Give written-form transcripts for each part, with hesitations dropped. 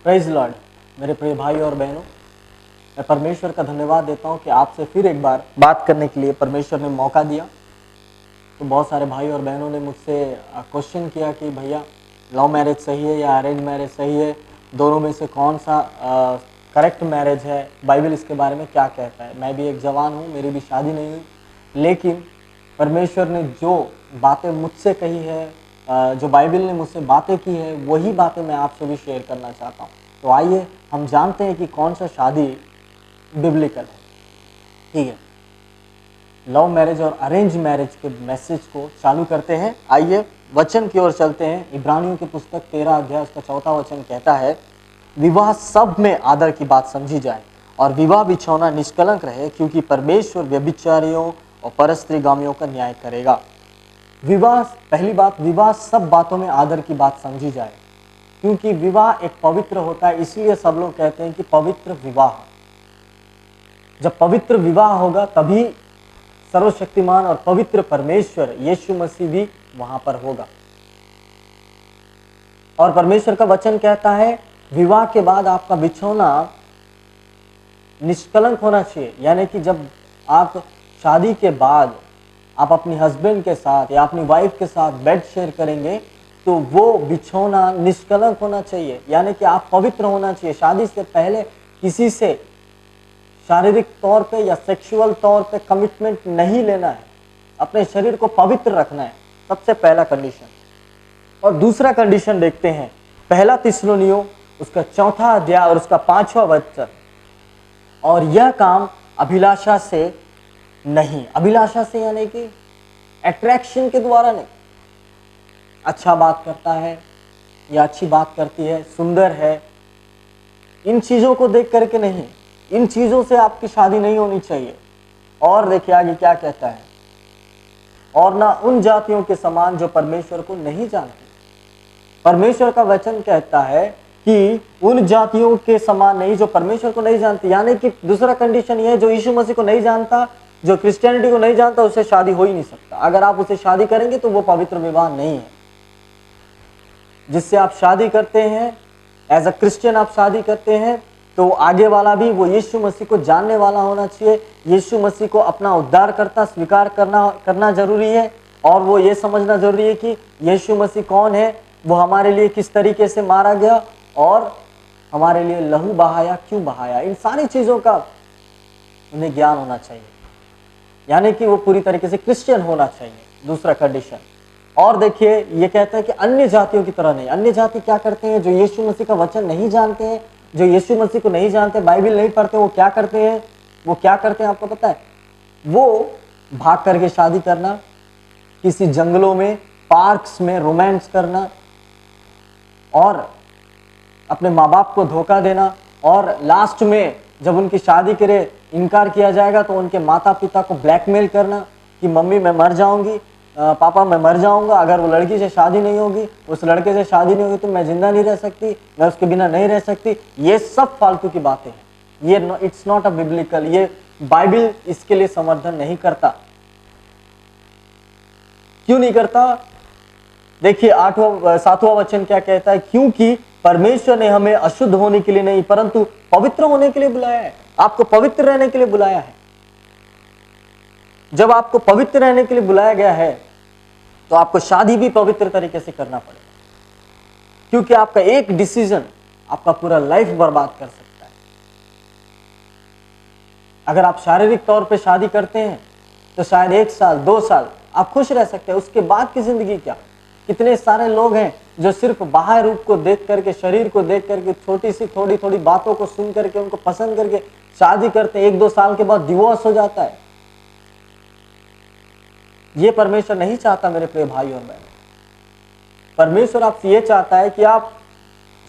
Praise Lord मेरे प्रिय भाई और बहनों, मैं परमेश्वर का धन्यवाद देता हूं कि आपसे फिर एक बार बात करने के लिए परमेश्वर ने मौका दिया। तो बहुत सारे भाई और बहनों ने मुझसे क्वेश्चन किया कि भैया लव मैरिज सही है या अरेंज मैरिज सही है, दोनों में से कौन सा करेक्ट मैरिज है, बाइबल इसके बारे में क्या कहता है। मैं भी एक जवान हूँ, मेरी भी शादी नहीं हुई, लेकिन परमेश्वर ने जो बातें मुझसे कही है, जो बाइबल ने मुझसे बातें की है, वही बातें मैं आपसे भी शेयर करना चाहता हूँ। तो आइए हम जानते हैं कि कौन सा शादी बिब्लिकल है। ठीक है, लव मैरिज और अरेंज मैरिज के मैसेज को चालू करते हैं। आइए वचन की ओर चलते हैं। इब्रानियों की पुस्तक 13 अध्याय उसका 4था वचन कहता है, विवाह सब में आदर की बात समझी जाए और विवाह बिछौना निष्कलंक रहे, क्योंकि परमेश्वर व्यभिचारियों और परस्त्रीगामियों का न्याय करेगा। विवाह, पहली बात, विवाह सब बातों में आदर की बात समझी जाए, क्योंकि विवाह एक पवित्र होता है। इसलिए सब लोग कहते हैं कि पवित्र विवाह। जब पवित्र विवाह होगा तभी सर्वशक्तिमान और पवित्र परमेश्वर यीशु मसीह भी वहां पर होगा। और परमेश्वर का वचन कहता है विवाह के बाद आपका बिछौना निष्कलंक होना चाहिए, यानी कि जब आप शादी के बाद आप अपनी हस्बैंड के साथ या अपनी वाइफ के साथ बेड शेयर करेंगे तो वो बिछौना निष्कलंक होना चाहिए, यानी कि आप पवित्र होना चाहिए। शादी से पहले किसी से शारीरिक तौर पे या सेक्सुअल तौर पे कमिटमेंट नहीं लेना है, अपने शरीर को पवित्र रखना है, सबसे पहला कंडीशन। और दूसरा कंडीशन देखते हैं, पहला थिस्सलुनीयों उसका 4था अध्याय और उसका 5वां वचन, और यह काम अभिलाषा से नहीं, अभिलाषा से यानी कि अट्रैक्शन के द्वारा नहीं। अच्छा बात करता है या अच्छी बात करती है, सुंदर है, इन चीजों को देख करके नहीं, इन चीजों से आपकी शादी नहीं होनी चाहिए। और देखिए आगे क्या कहता है, और ना उन जातियों के समान जो परमेश्वर को नहीं जानती। परमेश्वर का वचन कहता है कि उन जातियों के समान नहीं जो परमेश्वर को नहीं जानती, यानी कि दूसरा कंडीशन यह है, जो यीशु मसीह को नहीं जानता, जो क्रिश्चियनिटी को नहीं जानता, उससे शादी हो ही नहीं सकता। अगर आप उसे शादी करेंगे तो वो पवित्र विवाह नहीं है। जिससे आप शादी करते हैं, एज अ क्रिश्चियन आप शादी करते हैं, तो आगे वाला भी वो यीशु मसीह को जानने वाला होना चाहिए। यीशु मसीह को अपना उद्धार करता स्वीकार करना जरूरी है, और वो ये समझना जरूरी है कि यीशु मसीह कौन है, वो हमारे लिए किस तरीके से मारा गया और हमारे लिए लहू बहाया, क्यों बहाया, इन सारी चीजों का उन्हें ज्ञान होना चाहिए, यानी कि वो पूरी तरीके से क्रिश्चियन होना चाहिए। दूसरा कंडीशन। और देखिए ये कहता है कि अन्य जातियों की तरह नहीं। अन्य जाति क्या करते हैं, जो यीशु मसीह का वचन नहीं जानते हैं, जो यीशु मसीह को नहीं जानते, बाइबल नहीं पढ़ते, वो क्या करते हैं, वो क्या करते हैं आपको पता है, वो भाग करके शादी करना, किसी जंगलों में, पार्क्स में रोमांस करना, और अपने माँ बाप को धोखा देना, और लास्ट में जब उनकी शादी करे इनकार किया जाएगा तो उनके माता पिता को ब्लैकमेल करना कि मम्मी मैं मर जाऊंगी, पापा मैं मर जाऊंगा, अगर वो लड़की से शादी नहीं होगी, उस लड़के से शादी नहीं होगी तो मैं जिंदा नहीं रह सकती, मैं उसके बिना नहीं रह सकती। ये सब फालतू की बातें हैं, ये इट्स नॉट अ बिब्लिकल, ये बाइबल इसके लिए समर्थन नहीं करता। क्यों नहीं करता? देखिए 7वां वचन क्या कहता है, क्योंकि परमेश्वर ने हमें अशुद्ध होने के लिए नहीं परंतु पवित्र होने के लिए बुलाया है। आपको पवित्र रहने के लिए बुलाया है। जब आपको पवित्र रहने के लिए बुलाया गया है तो आपको शादी भी पवित्र तरीके से करना पड़ेगा, क्योंकि आपका एक डिसीजन आपका पूरा लाइफ बर्बाद कर सकता है। अगर आप शारीरिक तौर पे शादी करते हैं तो शायद 1 साल 2 साल आप खुश रह सकते हैं, उसके बाद की जिंदगी क्या। कितने सारे लोग हैं जो सिर्फ बाहर रूप को देख करके, शरीर को देख करके, छोटी सी थोड़ी थोड़ी बातों को सुन करके, उनको पसंद करके शादी करते हैं, 1-2 साल के बाद डिवोर्स हो जाता है। ये परमेश्वर नहीं चाहता मेरे प्रिय भाई और बहन। परमेश्वर आपसे ये चाहता है कि आप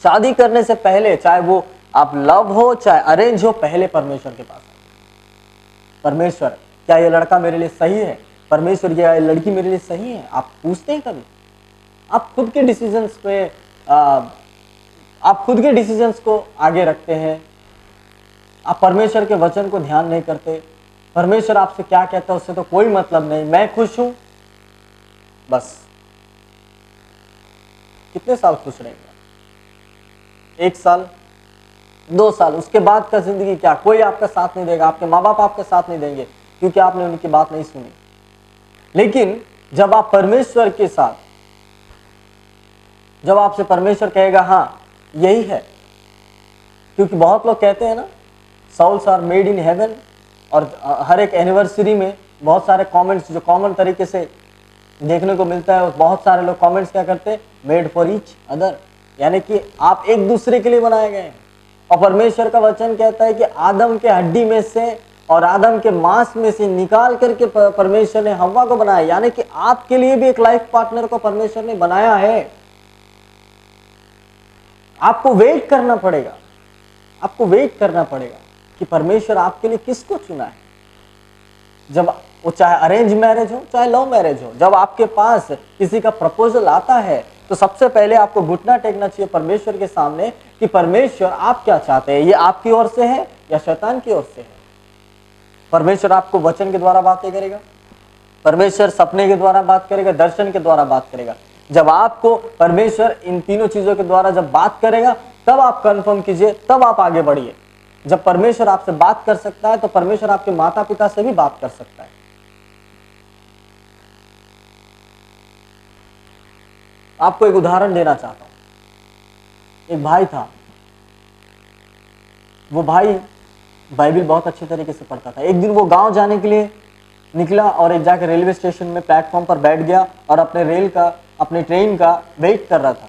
शादी करने से पहले, चाहे वो आप लव हो चाहे अरेंज हो, पहले परमेश्वर के पास परमेश्वर क्या ये लड़का मेरे लिए सही है, परमेश्वर ये लड़की मेरे लिए सही है, आप पूछते हैं कभी? आप खुद के डिसीजंस पे आप खुद के डिसीजंस को आगे रखते हैं, आप परमेश्वर के वचन को ध्यान नहीं करते। परमेश्वर आपसे क्या कहता है उससे तो कोई मतलब नहीं, मैं खुश हूं बस। कितने साल खुश रहेंगे? 1 साल, 2 साल, उसके बाद का जिंदगी क्या, कोई आपका साथ नहीं देगा, आपके माँ बाप आपका साथ नहीं देंगे क्योंकि आपने उनकी बात नहीं सुनी। लेकिन जब आप परमेश्वर के साथ, जब आपसे परमेश्वर कहेगा हाँ यही है, क्योंकि बहुत लोग कहते हैं ना souls are made in heaven, और हर एक एनिवर्सरी में बहुत सारे कमेंट्स जो कॉमन तरीके से देखने को मिलता है, और बहुत सारे लोग कमेंट्स क्या करते हैं, मेड फॉर ईच अदर, यानी कि आप एक दूसरे के लिए बनाए गए हैं। और परमेश्वर का वचन कहता है कि आदम के हड्डी में से और आदम के मांस में से निकाल करके परमेश्वर ने हव्वा को बनाया, यानी कि आपके लिए भी एक लाइफ पार्टनर को परमेश्वर ने बनाया है। आपको वेट करना पड़ेगा, आपको वेट करना पड़ेगा कि परमेश्वर आपके लिए किसको चुना है। जब वो चाहे अरेंज मैरिज हो चाहे लव मैरिज हो, जब आपके पास किसी का प्रपोजल आता है तो सबसे पहले आपको घुटना टेकना चाहिए परमेश्वर के सामने कि परमेश्वर आप क्या चाहते हैं, ये आपकी ओर से है या शैतान की ओर से है। परमेश्वर आपको वचन के द्वारा बातें करेगा, परमेश्वर सपने के द्वारा बात करेगा, दर्शन के द्वारा बात करेगा। जब आपको परमेश्वर इन तीनों चीजों के द्वारा जब बात करेगा तब आप कंफर्म कीजिए, तब आप आगे बढ़िए। जब परमेश्वर आपसे बात कर सकता है तो परमेश्वर आपके माता पिता से भी बात कर सकता है। आपको एक उदाहरण देना चाहता हूं। एक भाई था, वो भाई बाइबल बहुत अच्छे तरीके से पढ़ता था। एक दिन वो गांव जाने के लिए निकला और एक जाकर रेलवे स्टेशन में प्लेटफॉर्म पर बैठ गया और अपने ट्रेन का वेट कर रहा था।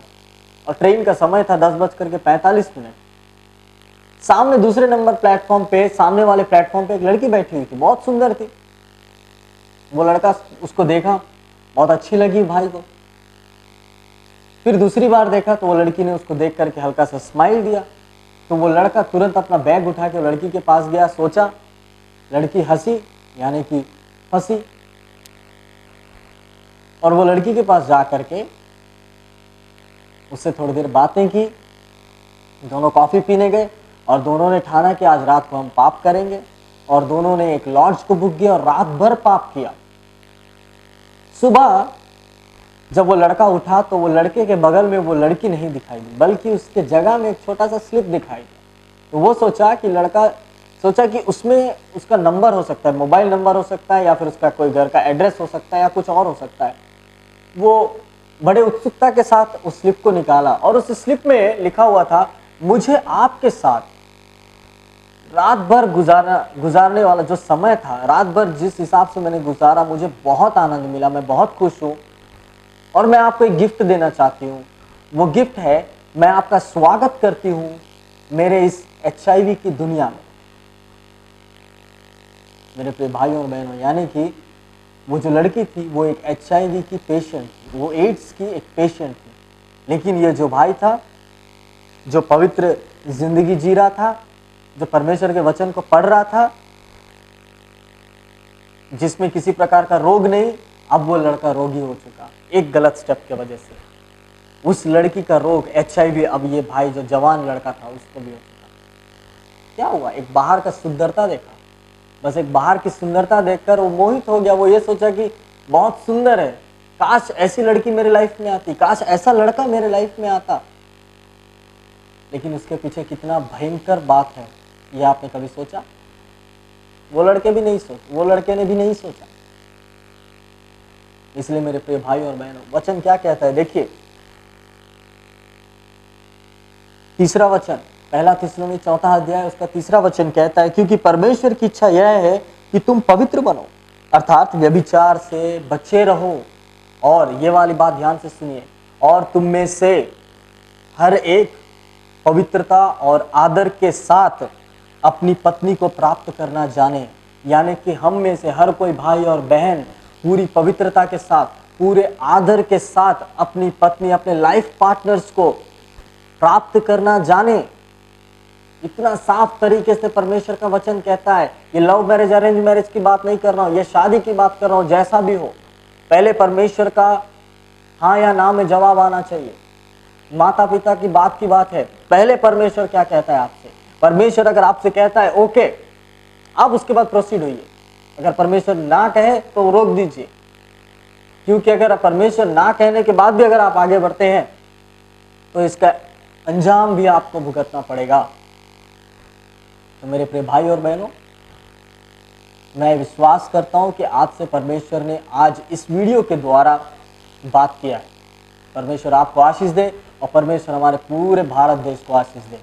और ट्रेन का समय था 10:45। सामने दूसरे नंबर प्लेटफॉर्म पे, सामने वाले प्लेटफॉर्म पे एक लड़की बैठी हुई थी, बहुत सुंदर थी। वो लड़का उसको देखा, बहुत अच्छी लगी भाई को। फिर दूसरी बार देखा तो वो लड़की ने उसको देख करके हल्का सा स्माइल दिया। तो वो लड़का तुरंत अपना बैग उठा के लड़की के पास गया, सोचा, लड़की हंसी यानी कि फंसी। और वो लड़की के पास जा करके उससे थोड़ी देर बातें की, दोनों कॉफी पीने गए और दोनों ने ठाना कि आज रात को हम पाप करेंगे। और दोनों ने एक लॉज को बुक किया और रात भर पाप किया। सुबह जब वो लड़का उठा तो वो लड़के के बगल में वो लड़की नहीं दिखाई दी, बल्कि उसके जगह में एक छोटा सा स्लिप दिखाई दिया। तो वो सोचा कि उसमें उसका नंबर हो सकता है, मोबाइल नंबर हो सकता है, या फिर उसका कोई घर का एड्रेस हो सकता है, या कुछ और हो सकता है। वो बड़े उत्सुकता के साथ उस स्लिप को निकाला और उस स्लिप में लिखा हुआ था, मुझे आपके साथ रात भर गुजारने वाला जो समय था, रात भर जिस हिसाब से मैंने गुजारा, मुझे बहुत आनंद मिला, मैं बहुत खुश हूँ और मैं आपको एक गिफ्ट देना चाहती हूँ। वो गिफ्ट है, मैं आपका स्वागत करती हूँ मेरे इस HIV की दुनिया में। मेरे प्रिय भाइयों और बहनों, यानी कि वो जो लड़की थी वो एक HIV की पेशेंट थी, वो एड्स की एक पेशेंट थी। लेकिन ये जो भाई था, जो पवित्र जिंदगी जी रहा था, जो परमेश्वर के वचन को पढ़ रहा था, जिसमें किसी प्रकार का रोग नहीं, अब वो लड़का रोगी हो चुका एक गलत स्टेप की वजह से। उस लड़की का रोग HIV अब ये भाई जो जवान लड़का था उसको भी हो चुका। क्या हुआ? एक बाहर का सुंदरता देखा, बस एक बाहर की सुंदरता देखकर वो मोहित हो गया। वो ये सोचा कि बहुत सुंदर है, काश ऐसी लड़की मेरे लाइफ में आती, काश ऐसा लड़का मेरे लाइफ में आता। लेकिन उसके पीछे कितना भयंकर बात है, ये आपने कभी सोचा? वो लड़के ने भी नहीं सोचा। इसलिए मेरे प्रिय भाई और बहनों, वचन क्या कहता है देखिए, तीसरा वचन, 1 थिस्सलुनी 4 अध्याय उसका 3 वचन कहता है, क्योंकि परमेश्वर की इच्छा यह है कि तुम पवित्र बनो, अर्थात व्यभिचार से बचे रहो। और ये वाली बात ध्यान से सुनिए, और तुम में से हर एक पवित्रता और आदर के साथ अपनी पत्नी को प्राप्त करना जाने। यानी कि हम में से हर कोई भाई और बहन पूरी पवित्रता के साथ, पूरे आदर के साथ अपनी पत्नी, अपने लाइफ पार्टनर्स को प्राप्त करना जाने। इतना साफ तरीके से परमेश्वर का वचन कहता है। ये लव मैरिज अरेंज मैरिज की बात नहीं कर रहा हूं, ये शादी की बात कर रहा हूं। जैसा भी हो, पहले परमेश्वर का हाँ या ना में जवाब आना चाहिए। माता पिता की बात है, पहले परमेश्वर क्या कहता है आपसे। परमेश्वर अगर आपसे कहता है ओके, आप उसके बाद प्रोसीड होइए। अगर परमेश्वर ना कहे तो रोक दीजिए, क्योंकि अगर परमेश्वर ना कहने के बाद भी अगर आप आगे बढ़ते हैं तो इसका अंजाम भी आपको भुगतना पड़ेगा। तो मेरे प्रिय भाई और बहनों, मैं विश्वास करता हूँ कि आपसे परमेश्वर ने आज इस वीडियो के द्वारा बात किया है। परमेश्वर आपको आशीष दे और परमेश्वर हमारे पूरे भारत देश को आशीष दे।